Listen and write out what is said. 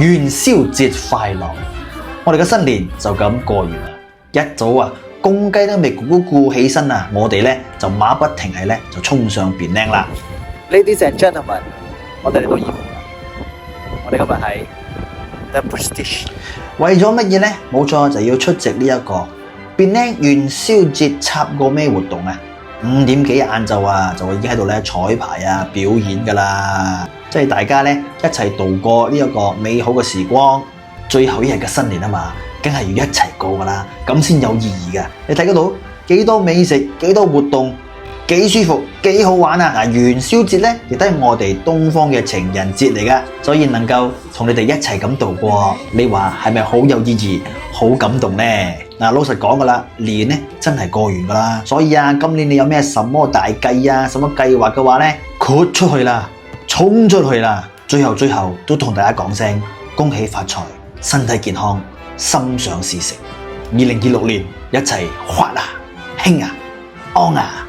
元宵節快樂！我哋嘅新年就咁過完啦，一早啊，公雞都未咕咕咕起身啊，我哋咧就馬不停蹄咧就衝上便靚啦。Ladies and gentlemen，我哋嚟到2號啦，我哋今日係 The Prestige。為咗乜嘢呢？冇錯，就要出席呢一個便靚元宵節插個咩活動啊？5點幾晏晝啊，就已經喺度咧彩排啊表演噶啦，即係大家咧一齊度過呢一個美好嘅時光，最後一日嘅新年啊嘛，梗係要一齊過噶啦，咁先有意義噶。你睇得到幾多美食，幾多活動，幾舒服，幾好玩啊！嗱，元宵節咧亦都係我哋東方嘅情人節嚟噶，所以能夠同你哋一齊咁度過，你話係咪好有意義、好感動呢？嗱，老實講噶啦，年咧真係過完噶啦，所以啊，今年你有咩什麼大計啊、什麼計劃嘅話咧，豁出去啦，衝出去啦！最後都同大家講聲恭喜發財，身體健康，心想事成。2026年一齊發啊，興啊，安啊！